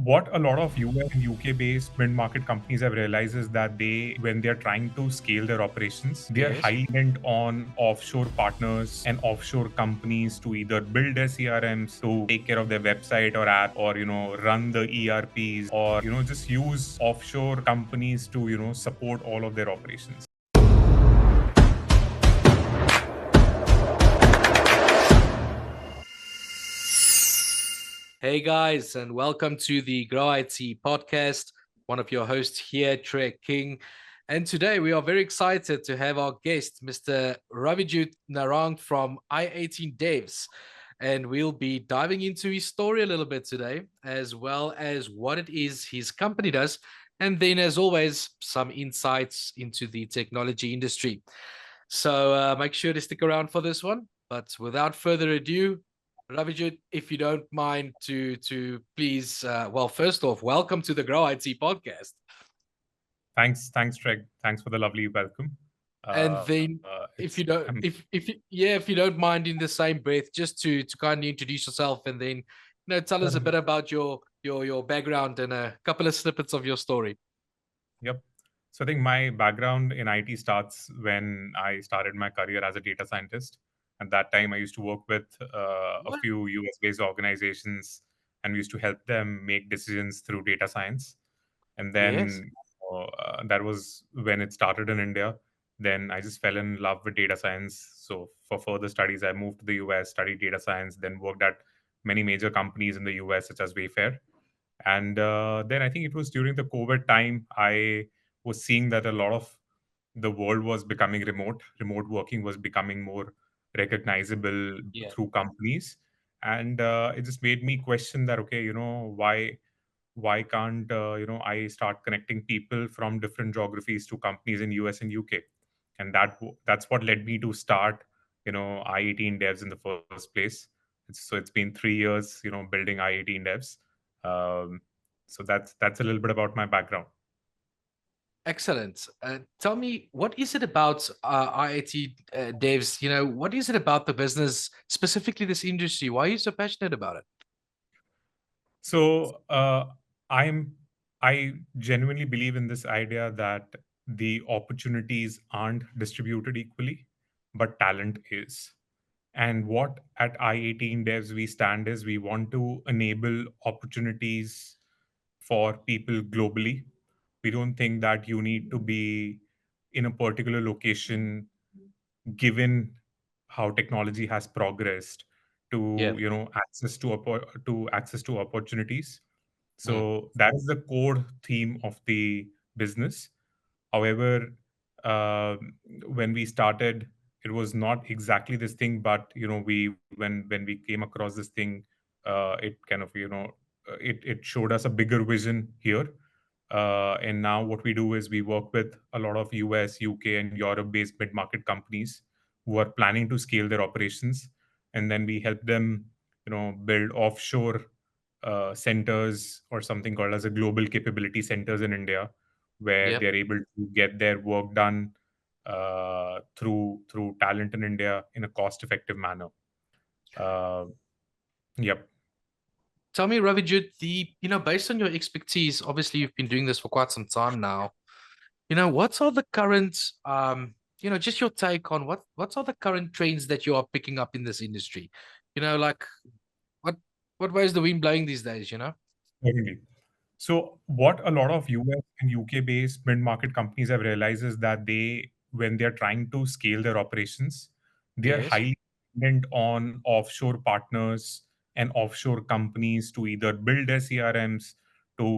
what a lot of US and UK based mid market companies have realized is that when they're trying to scale their operations, they are Yes. highly dependent on offshore partners and offshore companies to either build their CRMs, to take care of their website or app, or, run the ERPs, or, just use offshore companies to, support all of their operations. Hey guys, and welcome to the Grow IT podcast. One of your hosts here, Trey King. And today we are very excited to have our guest, Mr. Ravijot Narang from I18 Devs. And we'll be diving into his story a little bit today, as well as what it is his company does. And then, as always, some insights into the technology industry. So make sure to stick around for this one. But without further ado, Ravijot, if you don't mind to please, well, first off, welcome to the Grow IT podcast. Thanks, Treg. Thanks for the lovely welcome. And then, if It's you don't, I'm if you don't mind, in the same breath, just to kindly introduce yourself, and then tell us a bit about your background and a couple of snippets of your story. Yep. So I think my background in IT starts when I started my career as a data scientist. At that time, I used to work with a What? few US-based organizations, and we used to help them make decisions through data science. And Yes. then that was when it started in India. Then I just fell in love with data science. So for further studies, I moved to the US, studied data science, then worked at many major companies in the US, such as Wayfair. And then I think it was during the COVID time, I was seeing that a lot of the world was becoming remote. Remote working was becoming more recognizable Yeah. through companies. And it just made me question that, okay, why can't I start connecting people from different geographies to companies in US and UK? And that's what led me to start I18 devs in the first place. So it's been 3 years building I18 devs. um, so that's a little bit about my background. Excellent. Tell me, what is it about IIT devs? What is it about the business, specifically this industry? Why are you so passionate about it? So I'm I genuinely believe in this idea that the opportunities aren't distributed equally, but talent is. And what at I18 Devs we stand is we want to enable opportunities for people globally. We don't think that you need to be in a particular location, given how technology has progressed, Yeah. to access to opportunities. Mm. So that is the core theme of the business. However, uh, when we started, it was not exactly this thing, but we when we came across this thing, it kind of it showed us a bigger vision here. And now what we do is we work with a lot of US, UK, and Europe-based mid-market companies who are planning to scale their operations, and then we help them, build offshore centers, or something called as a global capability centers in India, where Yep. they're able to get their work done through talent in India in a cost-effective manner. Uh, yep. Tell me, Ravijit, based on your expertise, obviously you've been doing this for quite some time now. What are the current, just your take on what are the current trends that you are picking up in this industry? Like what what way is the wind blowing these days? Certainly. So, what a lot of US and UK based mid market companies have realized is that when they're trying to scale their operations, they are Yes. highly dependent on offshore partners and offshore companies to either build their CRMs, to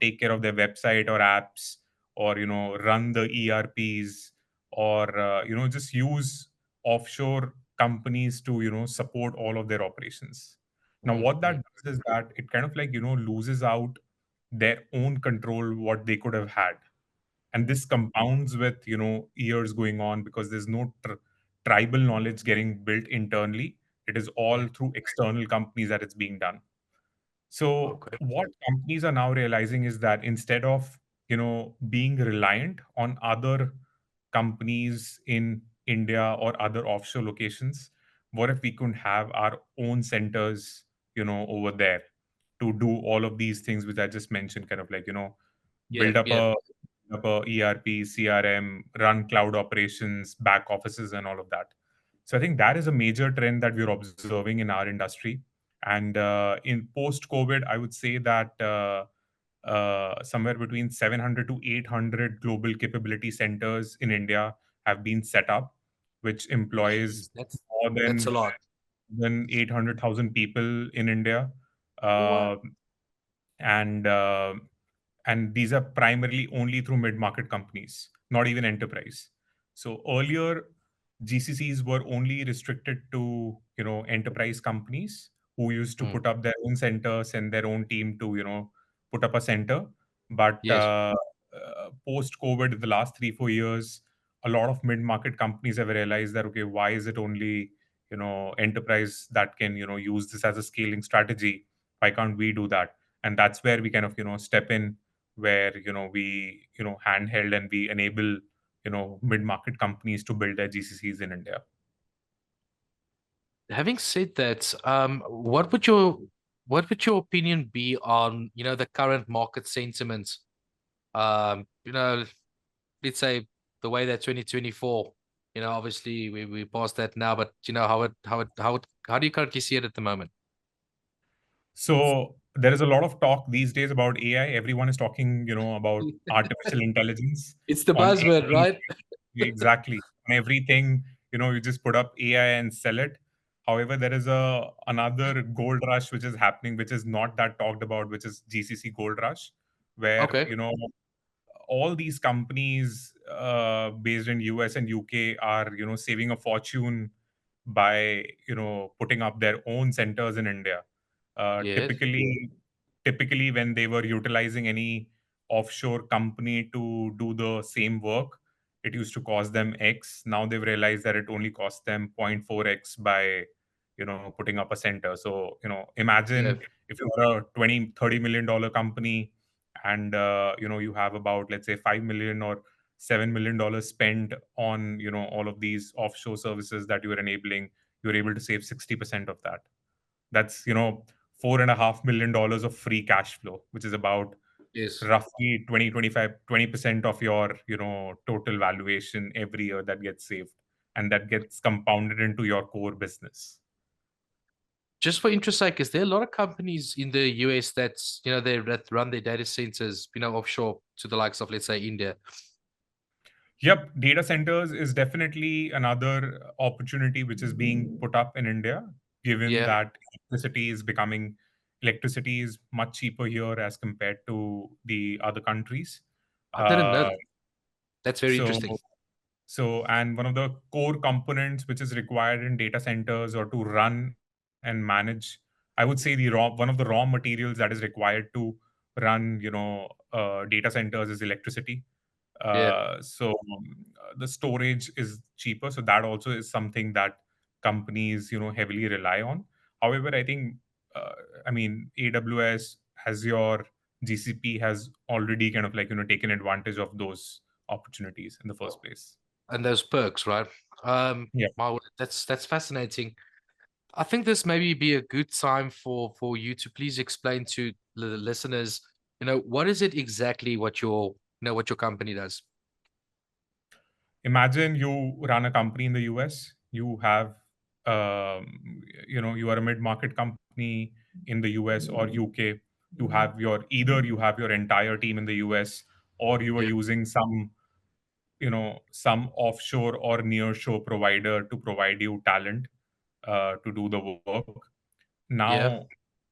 take care of their website or apps, or run the ERPs, or just use offshore companies to support all of their operations. Now, what that Mm-hmm. does is that it kind of like loses out their own control what they could have had, and this compounds with years going on, because there's no tribal knowledge getting built internally. It is Yeah. all through external companies that it's being done. So Okay. what companies are now realizing is that instead of being reliant on other companies in India or other offshore locations, what if we could have our own centers over there? to do all of these things which I just mentioned, kind of like, Yeah. build up Yeah. a ERP, CRM, run cloud operations, back offices, and all of that. So I think that is a major trend that we're observing in our industry. And in post COVID, I would say that somewhere between 700 to 800 global capability centers in India have been set up, which employs Jeez, more that's a lot. than 800,000 people in India. What? Uh, and these are primarily only through mid-market companies, not even enterprise. So earlier, GCCs were only restricted to enterprise companies who used to Mm. put up their own center, send their own team to put up a center. But Yes. post COVID, the last 3 4 years, a lot of mid-market companies have realized that, okay, why is it only enterprise that can use this as a scaling strategy? Why can't we do that? And that's where we kind of step in, where we handheld and we enable mid-market companies to build their GCCs in India. Having said that, what would your opinion be on the current market sentiment? You know, let's say the way that 2024. Obviously we passed that now, but how do you currently see it at the moment? So there is a lot of talk these days about AI. Everyone is talking about artificial intelligence It's the on buzzword, every. right? Exactly. On everything, you just put up AI and sell it. However, there is another gold rush which is happening, which is not that talked about, which is GCC gold rush, where Okay. all these companies based in US and UK are saving a fortune by putting up their own centers in India. uh, Yes. typically typically when they were utilizing any offshore company to do the same work, it used to cost them X. Now they've realized that it only costs them 0.4x by putting up a center. So Yeah. imagine if you're a 20 30 million dollar company, and you have about, let's say, 5 million or $7 million spent on all of these offshore services that you are enabling. You're able to save 60% of that. That's $4.5 million of free cash flow, which is about Yes. roughly 20% of your total valuation every year that gets saved, and that gets compounded into your core business. Just for interest sake, is there a lot of companies in the US that run their data centers, offshore to the likes of, let's say, India? Yep, data centers is definitely another opportunity which is being put up in India, given Yeah, that electricity is much cheaper here as compared to the other countries. I didn't know Uh, that. That's very so interesting. and one of the core components which is required in data centers or to run and manage, I would say one of the raw materials that is required to run, data centers is electricity. Yeah. The storage is cheaper, so that also is something that companies heavily rely on. However, I think, uh, I mean, AWS has your GCP has already kind of like taken advantage of those opportunities in the first place. And those perks, right? Yeah. Wow, that's fascinating. I think this maybe be a good time for you to please explain to the listeners, what is it exactly what your company does? Imagine you run a company in the US. You have, you are a mid-market company in the US or UK. You have your entire team in the US, or you are Yeah. using some offshore or nearshore provider to provide you talent to do the work. Yeah.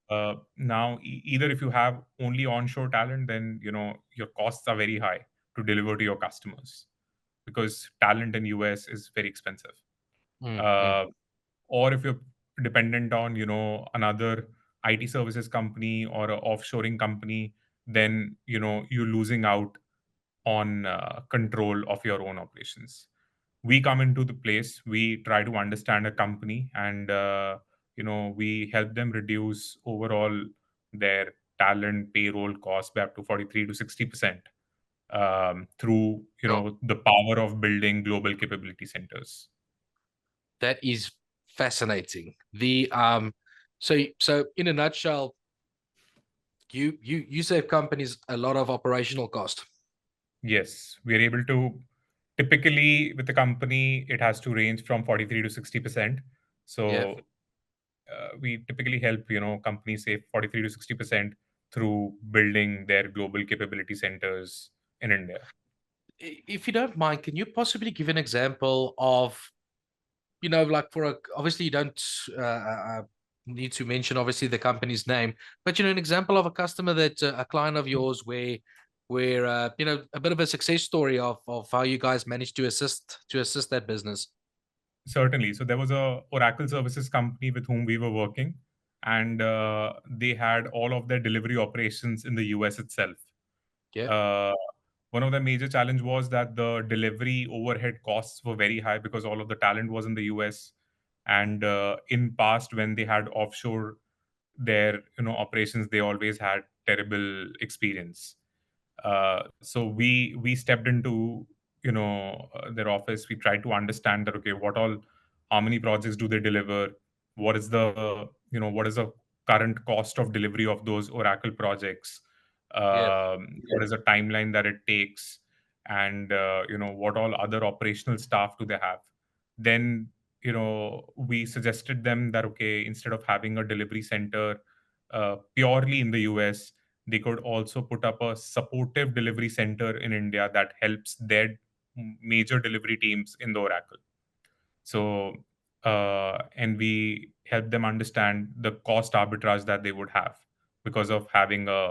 Either if you have only onshore talent, then your costs are very high to deliver to your customers, because talent in US is very expensive. Mm, mm. Uh, or if you're dependent on another IT services company or a offshoring company, then you're losing out on control of your own operations. We come into the place, we try to understand a company, and we help them reduce overall their talent payroll cost by up to 43 to 60%, through Well, the power of building global capability centers. that is fascinating. The so in a nutshell, You save companies a lot of operational cost. Yes, we are able to typically with the company, it has to range from 43 to 60%. Yeah. So we typically help, companies save 43 to 60% through building their global capability centers in India. If you don't mind, can you possibly give an example of, like for obviously you don't need to mention obviously the company's name, but an example of a customer that a client of yours where a bit of a success story of how you guys managed to assist that business. Certainly. So there was a Oracle services company with whom we were working, and they had all of their delivery operations in the US itself. Yeah. Uh, One of the major challenge was that the delivery overhead costs were very high because all of the talent was in the US, and in past when they had offshore their operations, they always had terrible experience. So we stepped into their office. We tried to understand that, okay, what all, how many projects do they deliver, what is the what is the current cost of delivery of those Oracle projects, Yeah. what is the timeline that it takes, and what all other operational staff do they have. Then we suggested them that, okay, instead of having a delivery center purely in the US, they could also put up a supportive delivery center in India that helps their major delivery teams in the Oracle. So, and we help them understand the cost arbitrage that they would have because of having a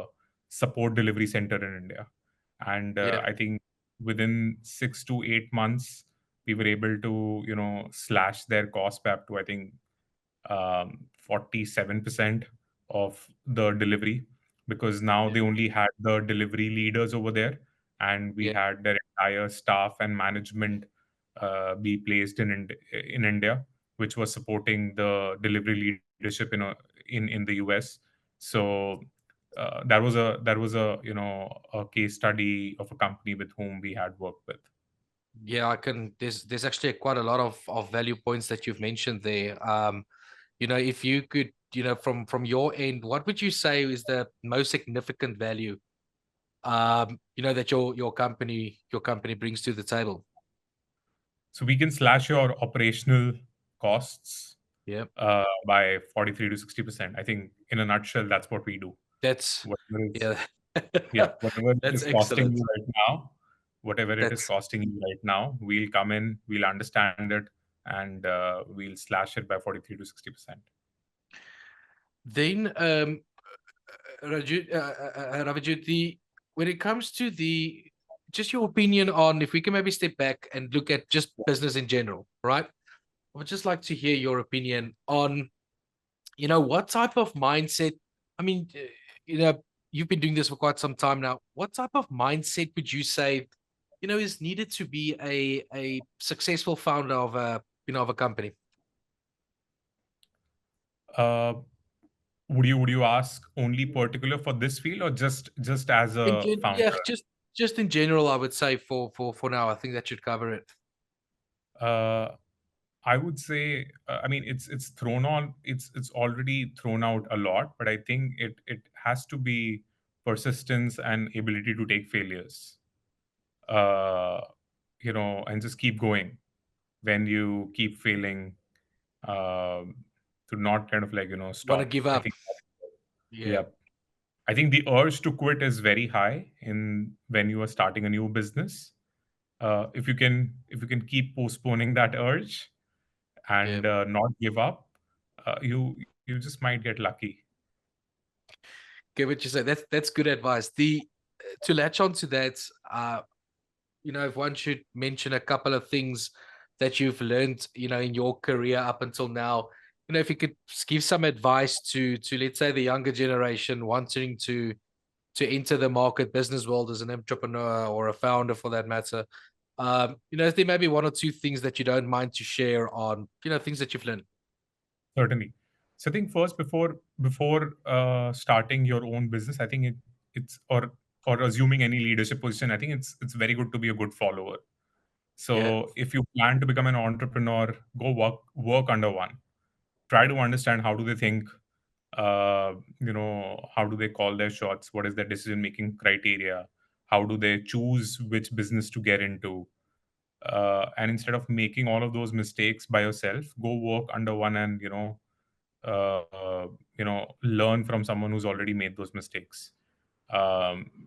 support delivery center in India. And Yeah. I think within 6 to 8 months, we were able to, slash their cost by up to, I think, 47% of the delivery, because now Yeah. they only had the delivery leaders over there, and we Yeah. had their entire staff and management be placed in India, which was supporting the delivery leadership in the US. So that was a a case study of a company with whom we had worked with. Yeah, I can. There's actually quite a lot of value points that you've mentioned there. If you could, from your end, what would you say is the most significant value, that your company brings to the table? So we can slash your operational costs Yeah, by 43 to 60%. I think in a nutshell, that's what we do. that's Whatever is, yeah, yeah, whatever it that's is costing excellent. you right now, whatever it is That's costing you right now, we'll come in, we'll understand it, and we'll slash it by 43 to 60%. then Ravijot, when it comes to the just your opinion on if we can maybe step back and look at just business in general, right? I would just like to hear your opinion on what type of mindset. I mean, you've been doing this for quite some time now. What type of mindset would you say, is needed to be a successful founder of a company? Uh, would you ask only particular for this field, or just as a Yeah, founder? just in general, I would say for now, I think that should cover it. Uh, I would say, I mean, it's thrown on. It's already thrown out a lot, but I think it has to be persistence and ability to take failures. Uh, and just keep going when you keep failing. To not kind of like Want to stop. give I up? think, Yeah, yeah, I think the urge to quit is very high in when you are starting a new business. If you can keep postponing that urge yeah. and not give up, you just might get lucky. Get what you say. That's good advice. The To latch on to that, if one should mention a couple of things that you've learned, in your career up until now, if you could give some advice to let's say the younger generation wanting to enter the market business world as an entrepreneur or a founder for that matter. If there may be one or two things that you don't mind to share on, things that you've learned. Certainly. So I think first, before starting your own business, I think it's or assuming any leadership position, I think it's very good to be a good follower. Yeah, So if you plan to become an entrepreneur, go work under one. Try to understand how do they think, How do they call their shots? What is their decision making criteria? How do they choose which business to get into? And instead of making all of those mistakes by yourself, go work under one and learn from someone who's already made those mistakes.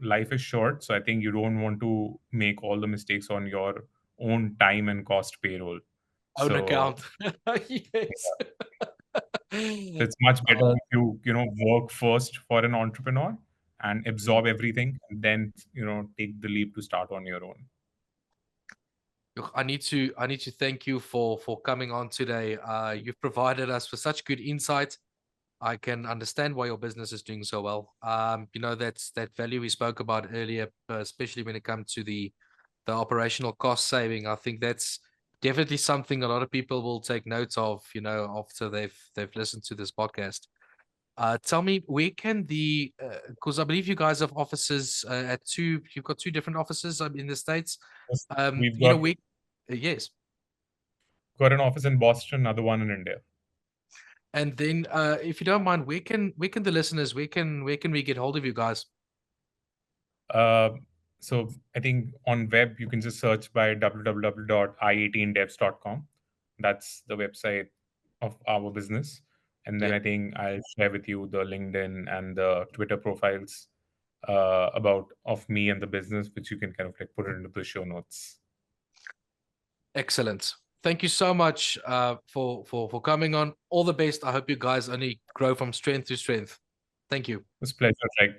Life is short, so I think you don't want to make all the mistakes on your own time and cost payroll. Own So account. Yes. it's much better Uh, if you work first for an entrepreneur and mm. absorb everything, and then take the leap to start on your own. Look, I need to thank you for coming on today. You've provided us with such good insight. I can understand why your business is doing so well. That's that value we spoke about earlier, especially when it comes to the operational cost saving. I think that's definitely something a lot of people will take note of, after they've listened to this podcast. Tell me, where can because I believe you guys have offices you've got two different offices in the States. Yes, We've got Yes. got an office in Boston, another one in India. And then, if you don't mind, where can the listeners, where can we get hold of you guys? Uh, so I think on web you can just search by www.i18devs.com. That's the website of our business. And then Yep. I think I'll share with you the LinkedIn and the Twitter profiles about of me and the business, which you can kind of like put it into the show notes. Excellent. Thank you so much for coming on. All the best. I hope you guys only grow from strength to strength. Thank you. It was a pleasure, right?